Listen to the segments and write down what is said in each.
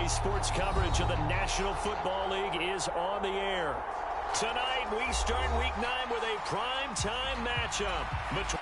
DA Sports coverage of the National Football League is on the air. Tonight, we start Week 9 with a prime-time matchup between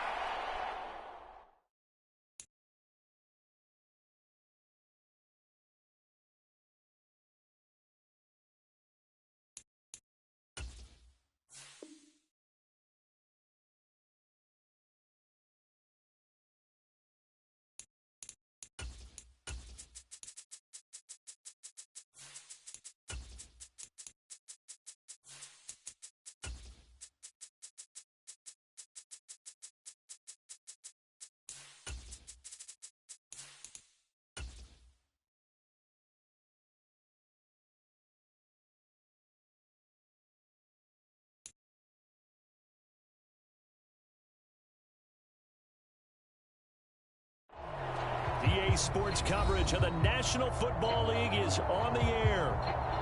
DA Sports coverage of the National Football League is on the air.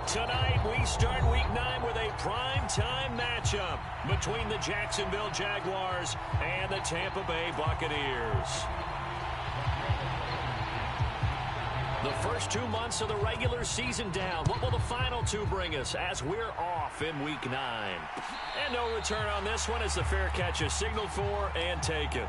Tonight, we start Week 9 with a prime-time matchup between the Jacksonville Jaguars and the Tampa Bay Buccaneers. The first 2 months of the regular season down. What will the final two bring us as we're off in Week 9? And no return on this one as the fair catch is signaled for and taken.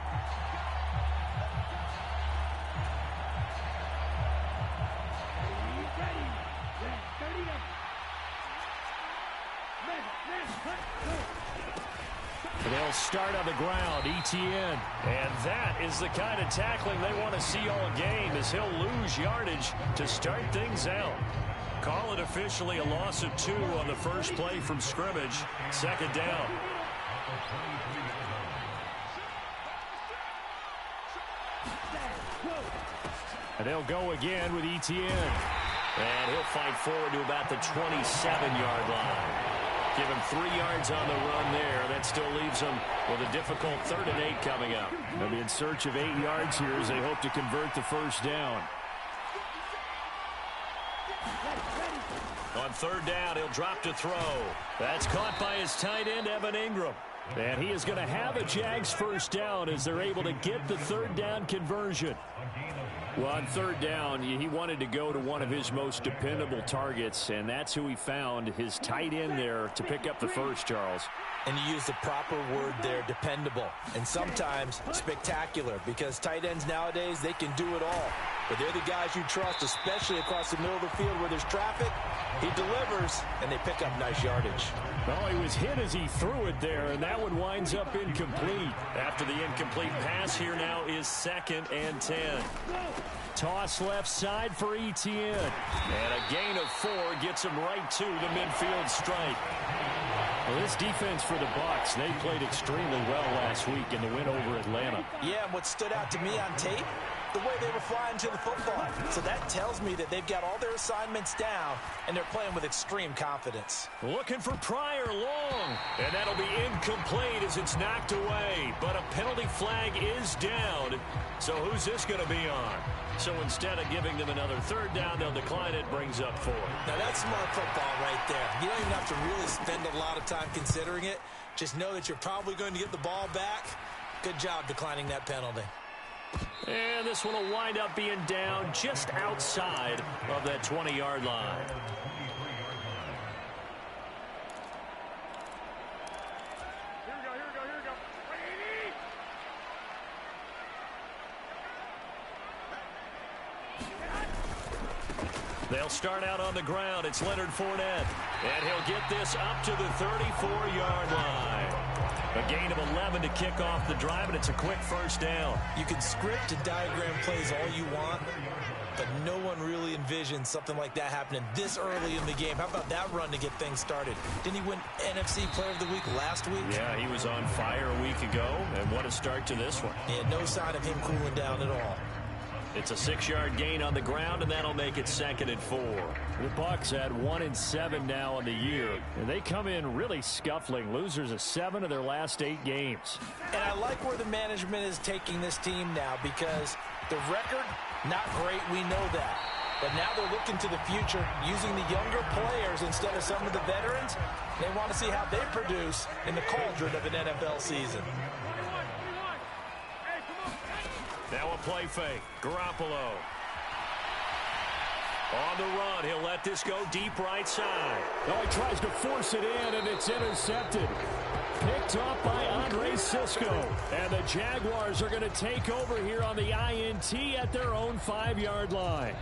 They'll start on the ground, Etienne. And that is the kind of tackling they want to see all game as he'll lose yardage to start things out. Call it officially a loss of 2 on the first play from scrimmage. Second down. And they'll go again with Etienne. And he'll fight forward to about the 27-yard line. Give him 3 yards on the run there. That still leaves him with a difficult 3rd and 8 coming up. They'll be in search of 8 yards here as they hope to convert the first down. On 3rd down, he'll drop to throw. That's caught by his tight end, Evan Ingram. And he is going to have a Jags first down as they're able to get the 3rd down conversion. Well, on 3rd down, he wanted to go to one of his most dependable targets, and that's who he found, his tight end there, to pick up the first, Charles. And you use the proper word there, dependable, and sometimes spectacular, because tight ends nowadays, they can do it all. But they're the guys you trust, especially across the middle of the field where there's traffic. He delivers, and they pick up nice yardage. Well, he was hit as he threw it there, and that one winds up incomplete. After the incomplete pass, here now is 2nd and 10. Toss left side for Etienne. And a gain of 4 gets him right to the midfield stripe. Well, this defense for the Bucs, they played extremely well last week in the win over Atlanta. Yeah, and what stood out to me on tape, the way they were flying to the football. So that tells me that they've got all their assignments down, and they're playing with extreme confidence. Looking for Pryor long, and that'll be incomplete as it's knocked away. But a penalty flag is down, so who's this going to be on? So instead of giving them another 3rd down, they'll decline it, brings up 4. Now that's smart football right there. You don't even have to really spend a lot of time considering it. Just know that you're probably going to get the ball back. Good job declining that penalty. And this one will wind up being down just outside of that 20-yard line. They'll start out on the ground. It's Leonard Fournette. And he'll get this up to the 34-yard line. A gain of 11 to kick off the drive, and it's a quick first down. You can script and diagram plays all you want, but no one really envisions something like that happening this early in the game. How about that run to get things started? Didn't he win NFC Player of the Week last week? Yeah, he was on fire a week ago, and what a start to this one. Yeah, no sign of him cooling down at all. It's a 6-yard gain on the ground, and that'll make it 2nd and 4. The Bucs had 1-7 now on the year, and they come in really scuffling. Losers of 7 of their last 8 games. And I like where the management is taking this team now, because the record, not great, we know that. But now they're looking to the future, using the younger players instead of some of the veterans. They want to see how they produce in the cauldron of an NFL season. Now a play fake. Garoppolo. On the run, he'll let this go deep right side. Oh, he tries to force it in, and it's intercepted. Picked off by Andre Cisco. And the Jaguars are going to take over here on the INT at their own 5-yard line.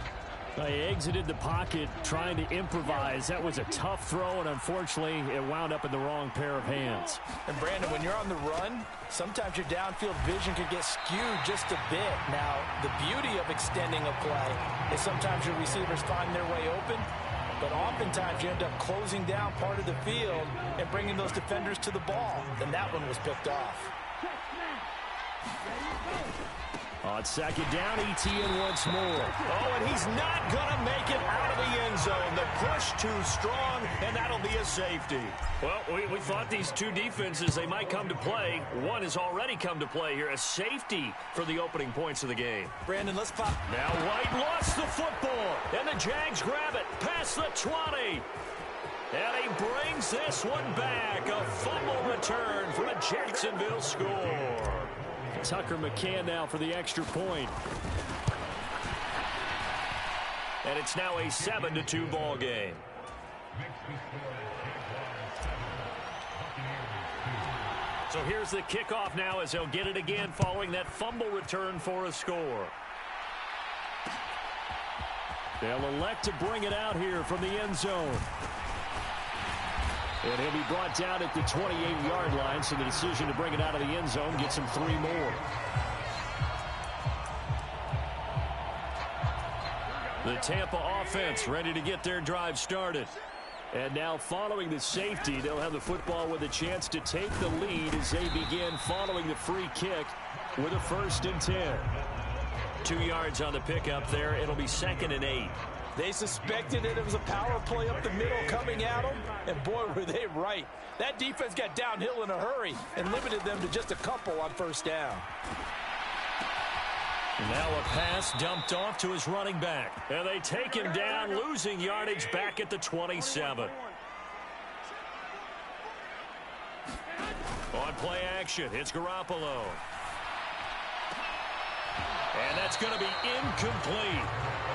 They exited the pocket trying to improvise. That was a tough throw, and unfortunately, it wound up in the wrong pair of hands. And, Brandon, when you're on the run, sometimes your downfield vision could get skewed just a bit. Now, the beauty of extending a play is sometimes your receivers find their way open, but oftentimes you end up closing down part of the field and bringing those defenders to the ball. And that one was picked off. On second down, Etienne once more. Oh, and he's not going to make it out of the end zone. The push too strong, and that'll be a safety. Well, we thought these two defenses, they might come to play. One has already come to play here, a safety for the opening points of the game. Brandon, let's pop. Now White lost the football, and the Jags grab it past the 20. And he brings this one back. A fumble return for a Jacksonville score. Tucker McCann now for the extra point. And it's now a 7-2 ball game. So here's the kickoff now as they'll get it again following that fumble return for a score. They'll elect to bring it out here from the end zone. And he'll be brought down at the 28-yard line, so the decision to bring it out of the end zone gets him 3 more. The Tampa offense ready to get their drive started. And now following the safety, they'll have the football with a chance to take the lead as they begin following the free kick with a 1st and 10. 2 yards on the pickup there. It'll be 2nd and 8. They suspected that it was a power play up the middle coming at them, and boy, were they right. That defense got downhill in a hurry and limited them to just a couple on 1st down. Now a pass dumped off to his running back. And they take him down, losing yardage back at the 27. On play action, it's Garoppolo. And that's going to be incomplete.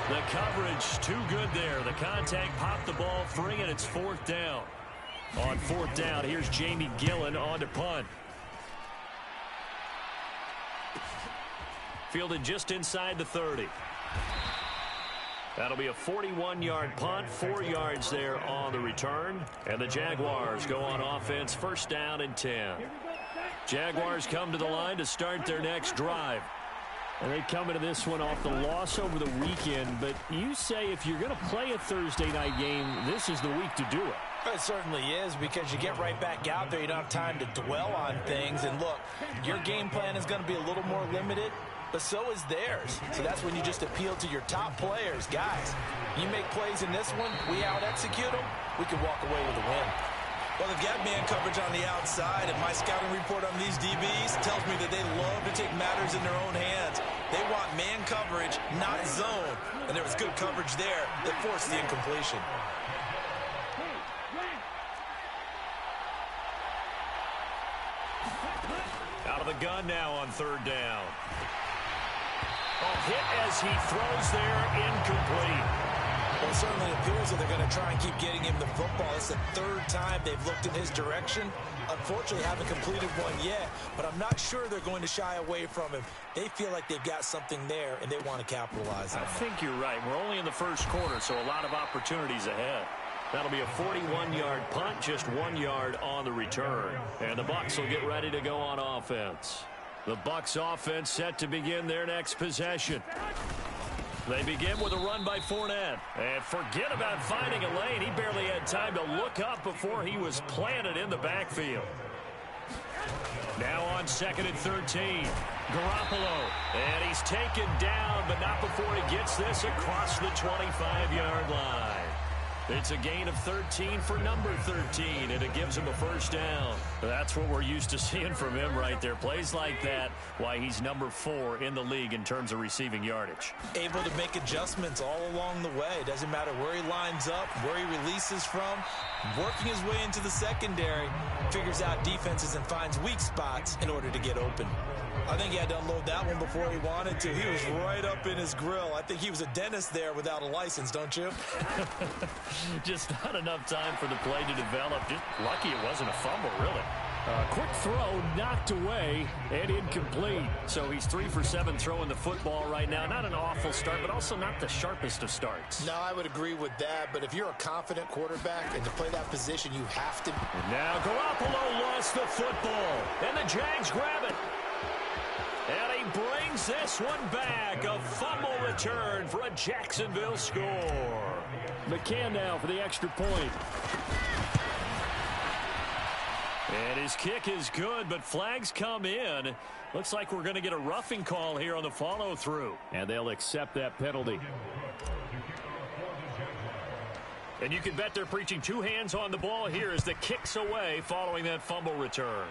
The coverage too good there. The contact popped the ball free, and it's 4th down. On 4th down, here's Jamie Gillen on to punt. Fielded just inside the 30. That'll be a 41-yard punt, 4 yards there on the return. And the Jaguars go on offense, 1st down and 10. Jaguars come to the line to start their next drive. And they come into this one off the loss over the weekend. But you say if you're going to play a Thursday night game, this is the week to do it. It certainly is, because you get right back out there. You don't have time to dwell on things. And look, your game plan is going to be a little more limited, but so is theirs. So that's when you just appeal to your top players. Guys, you make plays in this one, we out-execute them, we can walk away with a win. Well, they've got man coverage on the outside, and my scouting report on these DBs tells me that they love to take matters in their own hands. They want man coverage, not zone. And there was good coverage there that forced the incompletion. Out of the gun now on 3rd down. Oh, hit as he throws there, incomplete. Well, it certainly appears that they're going to try and keep getting him the football. It's the 3rd time they've looked in his direction. Unfortunately, haven't completed one yet, but I'm not sure they're going to shy away from him. They feel like they've got something there, and they want to capitalize on it. I think you're right. We're only in the 1st quarter, so a lot of opportunities ahead. That'll be a 41-yard punt, just 1 yard on the return. And the Bucs will get ready to go on offense. The Bucs offense set to begin their next possession. They begin with a run by Fournette. And forget about finding a lane. He barely had time to look up before he was planted in the backfield. Now on 2nd and 13. Garoppolo. And he's taken down, but not before he gets this across the 25-yard line. It's a gain of 13 for number 13, and it gives him a 1st down. That's what we're used to seeing from him right there. Plays like that, why he's number 4 in the league in terms of receiving yardage. Able to make adjustments all along the way. Doesn't matter where he lines up, where he releases from. Working his way into the secondary, figures out defenses and finds weak spots in order to get open. I think he had to unload that one before he wanted to. He was right up in his grill. I think he was a dentist there without a license, don't you? Just not enough time for the play to develop. Just lucky it wasn't a fumble, really. Quick throw knocked away and incomplete. So he's 3 for 7 throwing the football right now. Not an awful start, but also not the sharpest of starts. No, I would agree with that. But if you're a confident quarterback and to play that position, you have to. And now Garoppolo lost the football. And the Jags grab it. And he brings this one back. A fumble return for a Jacksonville score. McCann now for the extra point. And his kick is good, but flags come in. Looks like we're going to get a roughing call here on the follow-through. And they'll accept that penalty. And you can bet they're preaching 2 hands on the ball here as the kick's away following that fumble return.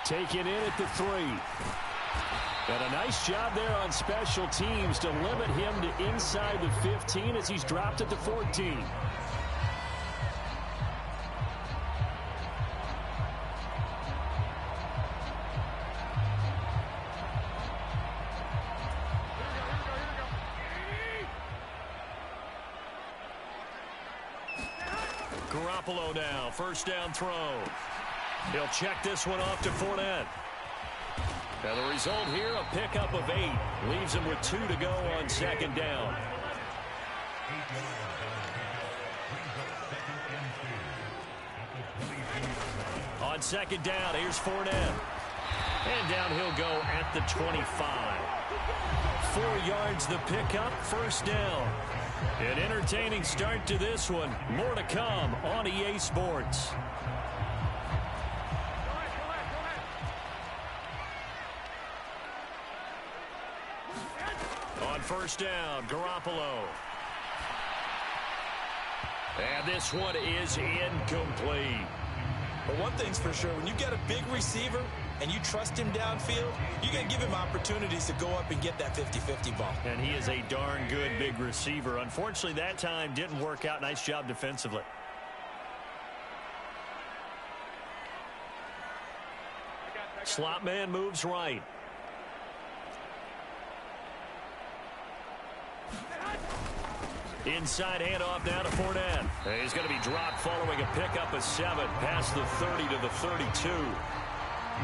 Taken in at the 3. And a nice job there on special teams to limit him to inside the 15 as he's dropped at the 14. Garoppolo now, first down throw. He'll check this one off to Fournette. Now the result here, a pickup of 8. Leaves him with 2 to go on second down. On second down, here's Fournette. And down he'll go at the 25. 4 yards the pickup, first down. An entertaining start to this one. More to come on EA Sports. On first down, Garoppolo. And this one is incomplete. But one thing's for sure, when you get a big receiver and you trust him downfield, you're going to give him opportunities to go up and get that 50-50 ball. And he is a darn good big receiver. Unfortunately, that time didn't work out. Nice job defensively. Slot man moves right. Inside handoff now to Fournette. He's going to be dropped following a pickup of 7 past the 30 to the 32.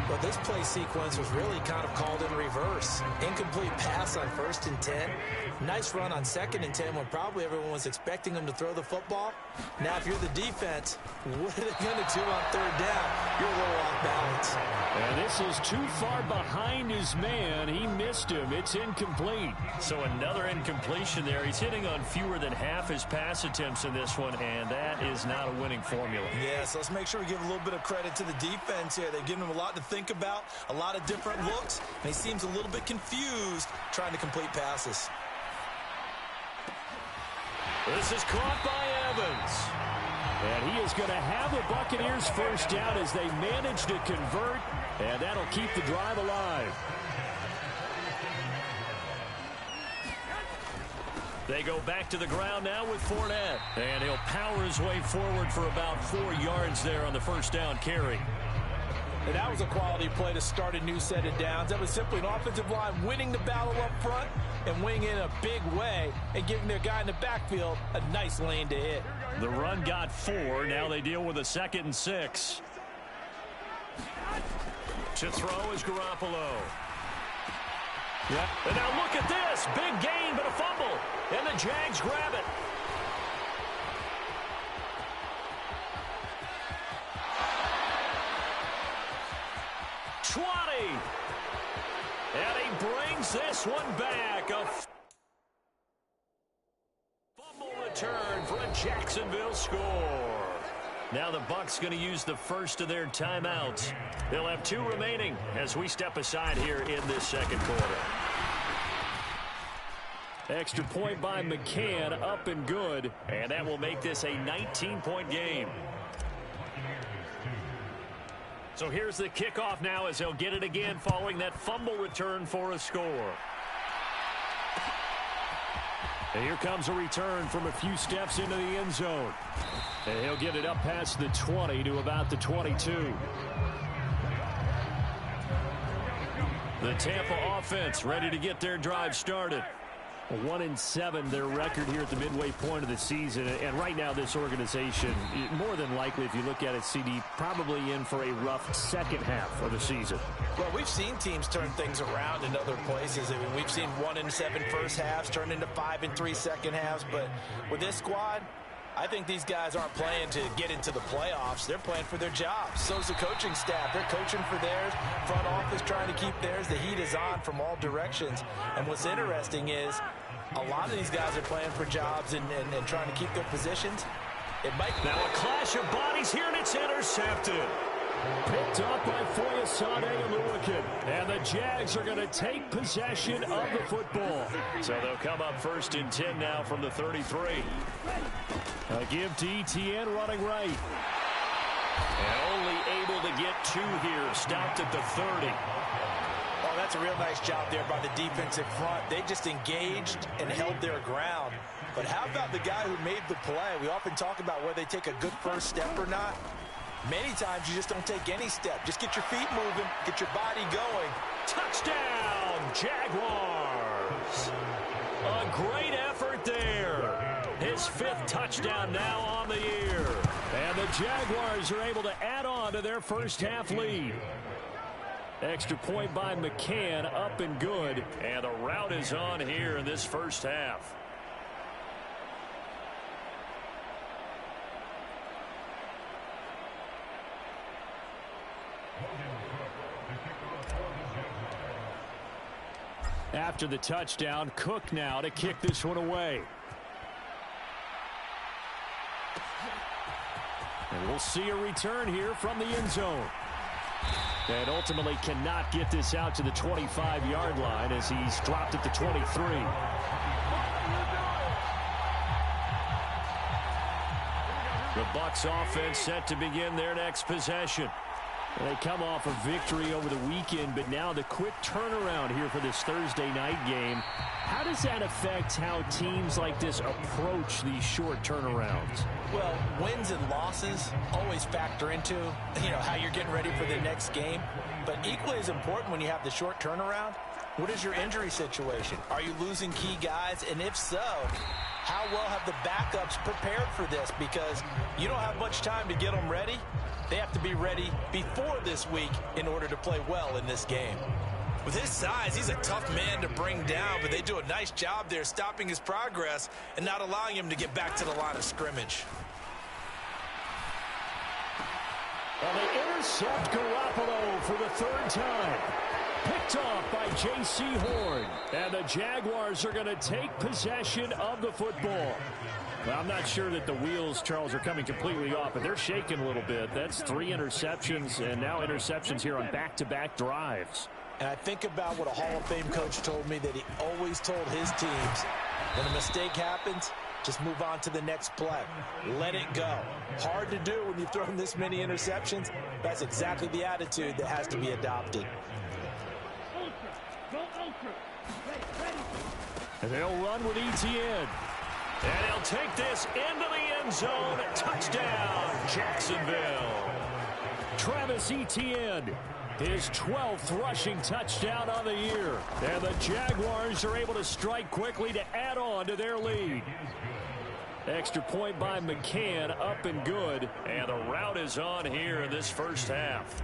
Well, this play sequence was really kind of called in reverse. Incomplete pass on 1st and 10. Nice run on 2nd and 10 when probably everyone was expecting him to throw the football. Now, if you're the defense, what are they going to do on 3rd down? You're a little off balance. And this is too far behind his man. He missed him. It's incomplete. So another incompletion there. He's hitting on fewer than half his pass attempts in this one, and that is not a winning formula. Yes, let's make sure we give a little bit of credit to the defense here. They've given him a lot to think about, a lot of different looks, and he seems a little bit confused trying to complete passes. This is caught by Evans. And he is going to have the Buccaneers first down as they manage to convert, and that'll keep the drive alive. They go back to the ground now with Fournette. And he'll power his way forward for about 4 yards there on the first down carry. And that was a quality play to start a new set of downs. That was simply an offensive line winning the battle up front and winning in a big way and giving their guy in the backfield a nice lane to hit. The run got 4. Now they deal with a 2nd and 6. To throw is Garoppolo. Yep. And now look at this. Big gain, but a fumble. And the Jags grab it. And he brings this one back. A fumble return for a Jacksonville score. Now the Bucs going to use the first of their timeouts. They'll have 2 remaining as we step aside here in this second quarter. Extra point by McCann, up and good. And that will make this a 19-point game. So here's the kickoff now as they'll get it again following that fumble return for a score. And here comes a return from a few steps into the end zone. And he'll get it up past the 20 to about the 22. The Tampa offense ready to get their drive started. 1-7 their record here at the midway point of the season. And right now this organization, more than likely if you look at it, CD, probably in for a rough second half of the season. Well, we've seen teams turn things around in other places. I mean, we've seen 1-7 first halves turn into 5-3 second halves. But with this squad, I think these guys aren't playing to get into the playoffs. They're playing for their jobs. So's the coaching staff. They're coaching for theirs. Front office trying to keep theirs. The heat is on from all directions. And what's interesting is a lot of these guys are playing for jobs and trying to keep their positions. It might be. Now a clash of bodies here, and it's intercepted. Picked up by Foyesade Oluwakin. And the Jags are going to take possession of the football. So they'll come up 1st and 10 now from the 33. A give to Etienne running right. And only able to get 2 here. Stopped at the 30. Oh, that's a real nice job there by the defensive front. They just engaged and held their ground. But how about the guy who made the play? We often talk about whether they take a good first step or not. Many times you just don't take any step. Just get your feet moving, get your body going. Touchdown, Jaguars! A great effort there. His 5th touchdown now on the year. And the Jaguars are able to add on to their first half lead. Extra point by McCann, up and good. And the route is on here in this first half. After the touchdown, Cook now to kick this one away. And we'll see a return here from the end zone. And ultimately cannot get this out to the 25-yard line as he's dropped at the 23. The Bucs offense set to begin their next possession. They come off a victory over the weekend, but now the quick turnaround here for this Thursday night game. How does that affect how teams like this approach these short turnarounds? Well, wins and losses always factor into, how you're getting ready for the next game. But equally as important when you have the short turnaround, what is your injury situation? Are you losing key guys? And if so, how well have the backups prepared for this? Because you don't have much time to get them ready. They have to be ready before this week in order to play well in this game. With his size, he's a tough man to bring down, but they do a nice job there stopping his progress and not allowing him to get back to the line of scrimmage. Well, they intercept Garoppolo for the 3rd time. Picked off by J.C. Horn. And the Jaguars are going to take possession of the football. Well, I'm not sure that the wheels, Charles, are coming completely off, but they're shaking a little bit. That's 3 interceptions, and now interceptions here on back-to-back drives. And I think about what a Hall of Fame coach told me that he always told his teams, when a mistake happens, just move on to the next play. Let it go. Hard to do when you've thrown this many interceptions. That's exactly the attitude that has to be adopted. And they'll run with Etienne. And he'll take this into the end zone. Touchdown, Jacksonville. Travis Etienne, his 12th rushing touchdown on the year. And the Jaguars are able to strike quickly to add on to their lead. Extra point by McCann, up and good. And the route is on here in this first half.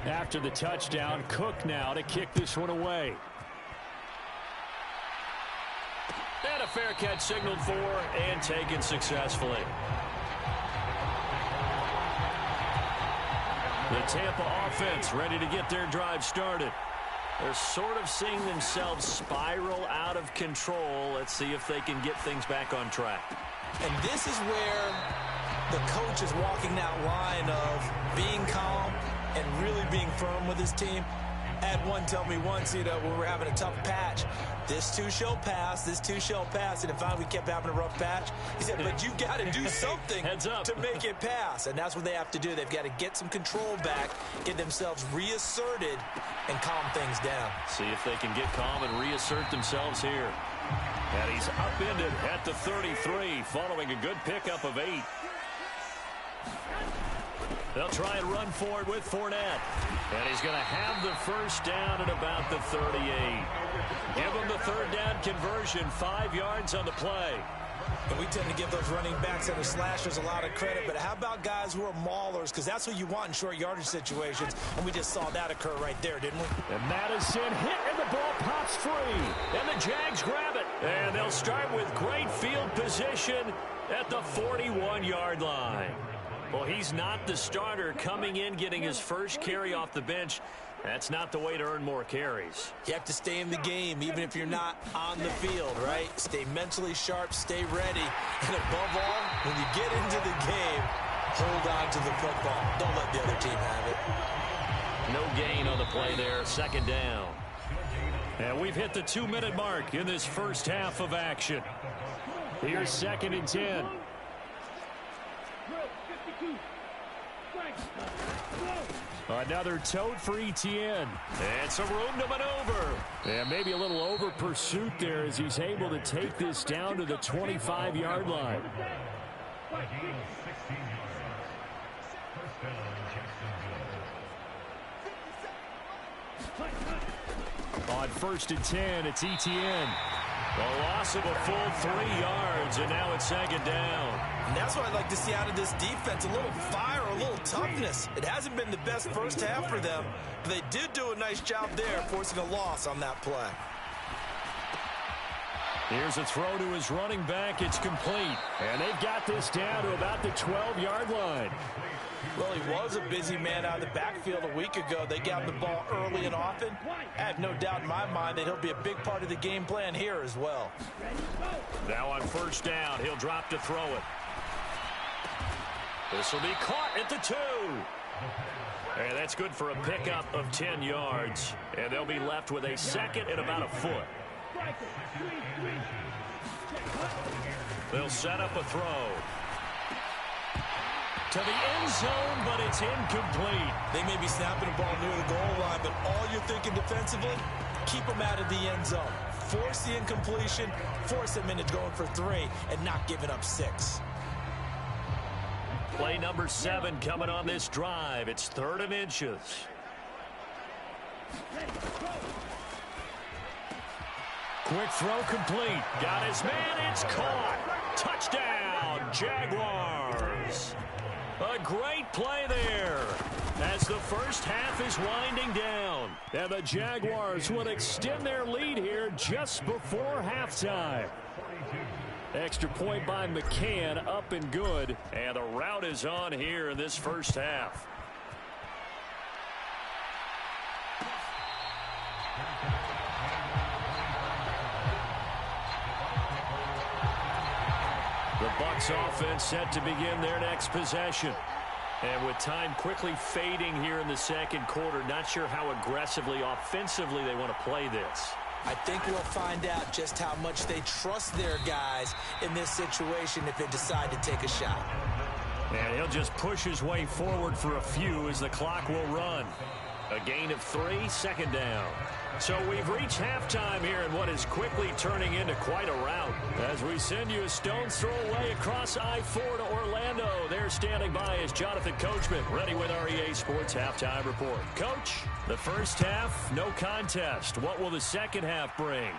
After the touchdown, Cook now to kick this one away. And a fair catch signaled for and taken successfully. The Tampa offense ready to get their drive started. They're sort of seeing themselves spiral out of control. Let's see if they can get things back on track. And this is where the coach is walking that line of being calm and really being firm with his team. I had one tell me once, when we were having a tough patch, this too shall pass, this too shall pass. And if finally we kept having a rough patch, he said, but you got to do something to make it pass. And that's what they have to do. They've got to get some control back, get themselves reasserted, and calm things down. See if they can get calm and reassert themselves here. And he's upended at the 33, following a good pickup of 8. They'll try and run forward with Fournette. And he's going to have the first down at about the 38. Give him the third down conversion, 5 yards on the play. And we tend to give those running backs and the slashers a lot of credit, but how about guys who are maulers? Because that's what you want in short yardage situations, and we just saw that occur right there, didn't we? And Madison hit, and the ball pops free. And the Jags grab it. And they'll start with great field position at the 41-yard line. Well, he's not the starter coming in, getting his first carry off the bench. That's not the way to earn more carries. You have to stay in the game, even if you're not on the field, right? Stay mentally sharp, stay ready. And above all, when you get into the game, hold on to the football. Don't let the other team have it. No gain on the play there, second down. And we've hit the 2-minute mark in this first half of action. Here's 2nd and 10. Another tote for Etienne. It's a room to maneuver. And maybe a little over pursuit there as he's able to take this down to the 25-yard line. On 1st and 10, it's Etienne. A loss of a full 3 yards, and now it's 2nd down. And that's what I'd like to see out of this defense, a little fire, a little toughness. It hasn't been the best first half for them, but they did do a nice job there, forcing a loss on that play. Here's a throw to his running back. It's complete. And they've got this down to about the 12-yard line. Well, he was a busy man out of the backfield a week ago. They got him the ball early and often. I have no doubt in my mind that he'll be a big part of the game plan here as well. Now on 1st down, he'll drop to throw it. This will be caught at the 2. And that's good for a pickup of 10 yards. And they'll be left with a 2nd and about a foot. They'll set up a throw. To the end zone, but it's incomplete. They may be snapping the ball near the goal line, but all you're thinking defensively, keep them out of the end zone. Force the incompletion, force them into going for 3, and not giving up 6. Play number 7 coming on this drive. It's 3rd and inches. Quick throw complete. Got his man. It's caught. Touchdown, Jaguars. A great play there as the first half is winding down. And the Jaguars will extend their lead here just before halftime. Extra point by McCann, up and good. And the route is on here in this first half. The Bucs offense set to begin their next possession. And with time quickly fading here in the second quarter, not sure how aggressively, offensively they want to play this. I think we'll find out just how much they trust their guys in this situation if they decide to take a shot. And he'll just push his way forward for a few as the clock will run. A gain of 3, 2nd down. So we've reached halftime here in what is quickly turning into quite a rout. As we send you a stone's throw away across I-4 to Orlando. There standing by is Jonathan Coachman, ready with our EA Sports Halftime Report. Coach, the first half, no contest. What will the second half bring?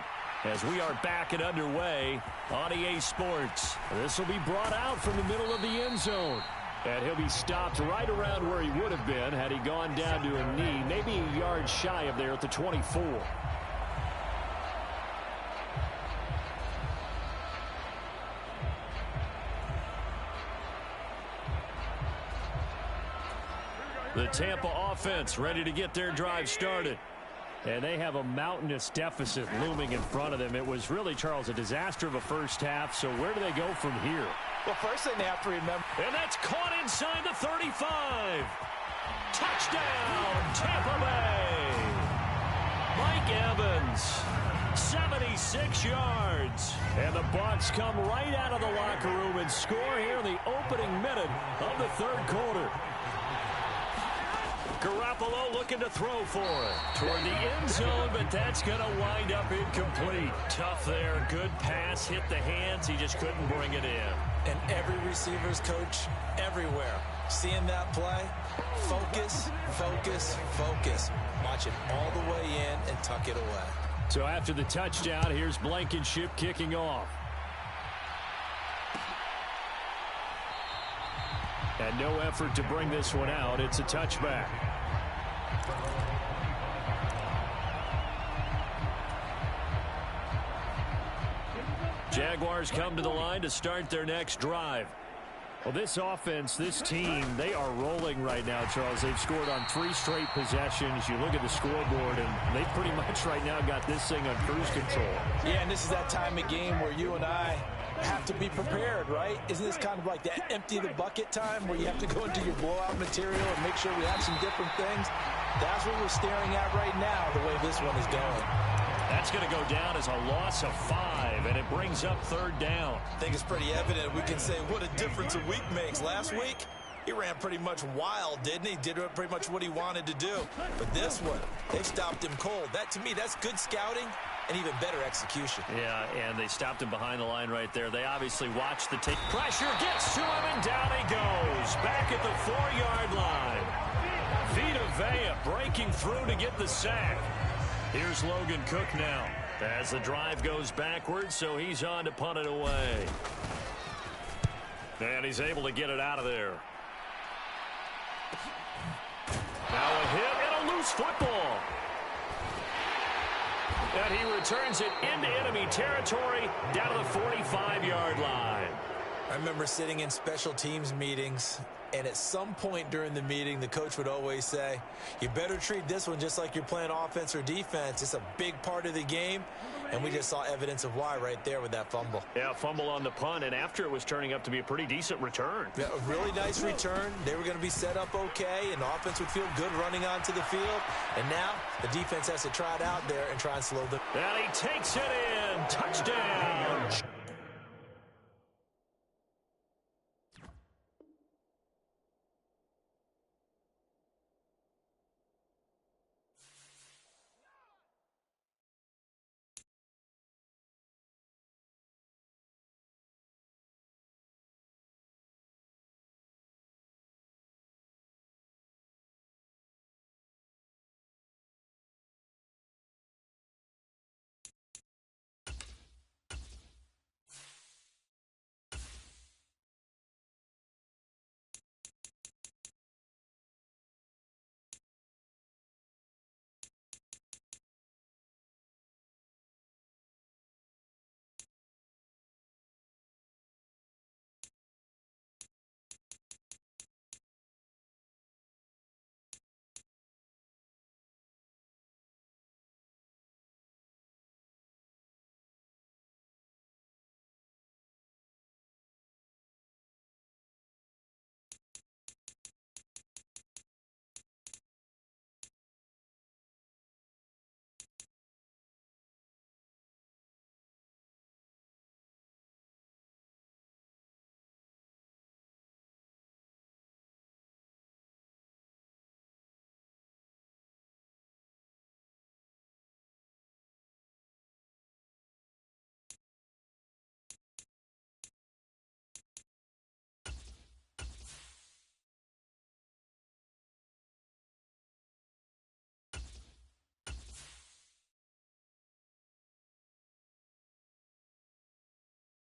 As we are back and underway on EA Sports. This will be brought out from the middle of the end zone. And he'll be stopped right around where he would have been had he gone down to a knee, maybe a yard shy of there at the 24. The Tampa offense ready to get their drive started. And they have a mountainous deficit looming in front of them. It was really, Charles, a disaster of a first half. So where do they go from here? Well, first thing they have to remember. And that's caught inside the 35. Touchdown, Tampa Bay. Mike Evans, 76 yards. And the Bucs come right out of the locker room and score here in the opening minute of the third quarter. Garoppolo looking to throw for it toward the end zone, but that's going to wind up incomplete. Tough there. Good pass. Hit the hands. He just couldn't bring it in. And every receiver's coach everywhere. Seeing that play, focus, focus, focus. Watch it all the way in and tuck it away. So after the touchdown, here's Blankenship kicking off. And no effort to bring this one out. It's a touchback. Jaguars come to the line to start their next drive. Well, this offense, this team, they are rolling right now, Charles. They've scored on 3 straight possessions. You look at the scoreboard, and they pretty much right now got this thing on cruise control. Yeah, and this is that time of game where you and I have to be prepared, right? Isn't this kind of like that empty the bucket time where you have to go into your blowout material and make sure we have some different things? That's what we're staring at right now, the way this one is going. That's going to go down as a loss of 5, and it brings up third down. I think it's pretty evident. We can say what a difference a week makes. Last week, he ran pretty much wild, didn't he? Did pretty much what he wanted to do. But this one, they stopped him cold. That, to me, that's good scouting and even better execution. Yeah, and they stopped him behind the line right there. They obviously watched the take. Pressure gets to him, and down he goes. Back at the 4-yard line. Vita Vea breaking through to get the sack. Here's Logan Cook now as the drive goes backwards, so he's on to punt it away. And he's able to get it out of there. Now a hit and a loose football. And he returns it into enemy territory down to the 45-yard line. I remember sitting in special teams meetings, and at some point during the meeting, the coach would always say, you better treat this one just like you're playing offense or defense. It's a big part of the game, and we just saw evidence of why right there with that fumble. Yeah, fumble on the punt, and after it was turning up to be a pretty decent return. Yeah, a really nice return. They were going to be set up okay, and the offense would feel good running onto the field. And now the defense has to try it out there and try and slow them. And he takes it in. Touchdown,